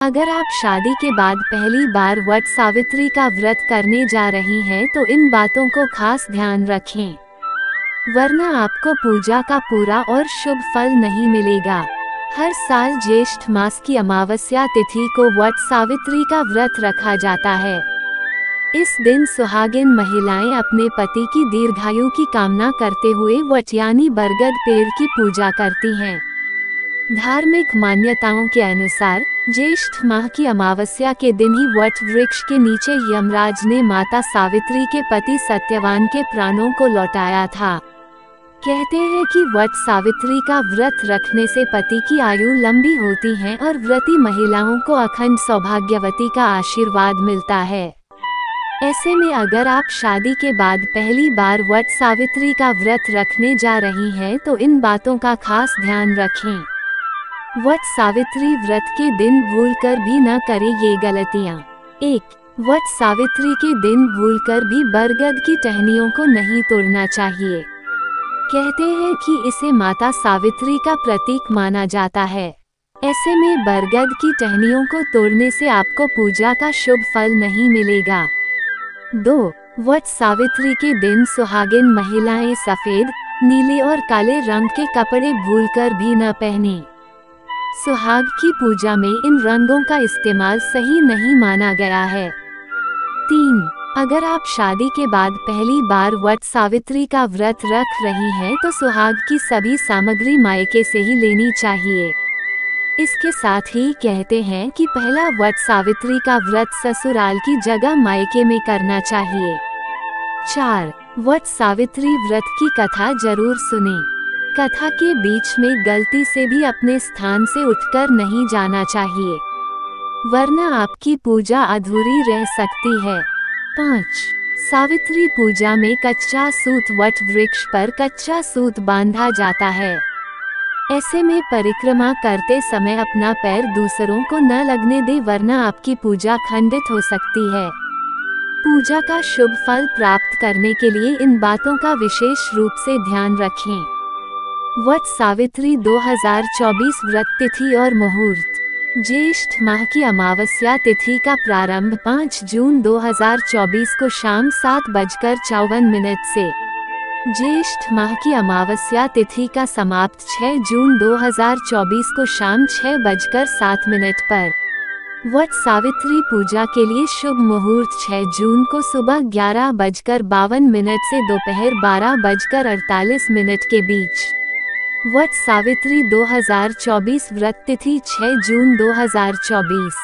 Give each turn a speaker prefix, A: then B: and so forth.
A: अगर आप शादी के बाद पहली बार वट सावित्री का व्रत करने जा रही हैं तो इन बातों को खास ध्यान रखें, वरना आपको पूजा का पूरा और शुभ फल नहीं मिलेगा। हर साल ज्येष्ठ मास की अमावस्या तिथि को वट सावित्री का व्रत रखा जाता है। इस दिन सुहागिन महिलाएं अपने पति की दीर्घायु की कामना करते हुए वट यानी बरगद पेड़ की पूजा करती हैं। धार्मिक मान्यताओं के अनुसार ज्येष्ठ माह की अमावस्या के दिन ही वट वृक्ष के नीचे यमराज ने माता सावित्री के पति सत्यवान के प्राणों को लौटाया था। कहते हैं कि वट सावित्री का व्रत रखने से पति की आयु लंबी होती है और व्रती महिलाओं को अखंड सौभाग्यवती का आशीर्वाद मिलता है। ऐसे में अगर आप शादी के बाद पहली बार वट सावित्री का व्रत रखने जा रही हैं तो इन बातों का खास ध्यान रखें। वट सावित्री व्रत के दिन भूलकर भी न करें ये गलतियाँ। 1. वट सावित्री के दिन भूलकर भी बरगद की टहनियों को नहीं तोड़ना चाहिए। कहते हैं कि इसे माता सावित्री का प्रतीक माना जाता है। ऐसे में बरगद की टहनियों को तोड़ने से आपको पूजा का शुभ फल नहीं मिलेगा। 2. वट सावित्री के दिन सुहागिन महिलाएं सफेद, नीले और काले रंग के कपड़े भूलकर भी न पहने। सुहाग की पूजा में इन रंगों का इस्तेमाल सही नहीं माना गया है। 3. अगर आप शादी के बाद पहली बार वट सावित्री का व्रत रख रही हैं तो सुहाग की सभी सामग्री मायके से ही लेनी चाहिए। इसके साथ ही कहते हैं कि पहला वट सावित्री का व्रत ससुराल की जगह मायके में करना चाहिए। 4. वट सावित्री व्रत की कथा जरूर सुनें। कथा के बीच में गलती से भी अपने स्थान से उठकर नहीं जाना चाहिए, वरना आपकी पूजा अधूरी रह सकती है। 5. सावित्री पूजा में कच्चा सूत वट वृक्ष पर कच्चा सूत बांधा जाता है। ऐसे में परिक्रमा करते समय अपना पैर दूसरों को न लगने दे, वरना आपकी पूजा खंडित हो सकती है। पूजा का शुभ फल प्राप्त करने के लिए इन बातों का विशेष रूप से ध्यान रखें। वट सावित्री 2024 व्रत तिथि और मुहूर्त। ज्येष्ठ माह की अमावस्या तिथि का प्रारंभ 5 जून 2024 को शाम 7:54 से, ज्येष्ठ माह की अमावस्या तिथि का समाप्त 6 जून 2024 को शाम 6:07 पर। वट सावित्री पूजा के लिए शुभ मुहूर्त 6 जून को सुबह 11:52 से दोपहर 12:48 के बीच। वट सावित्री 2024 व्रत तिथि 6 जून 2024।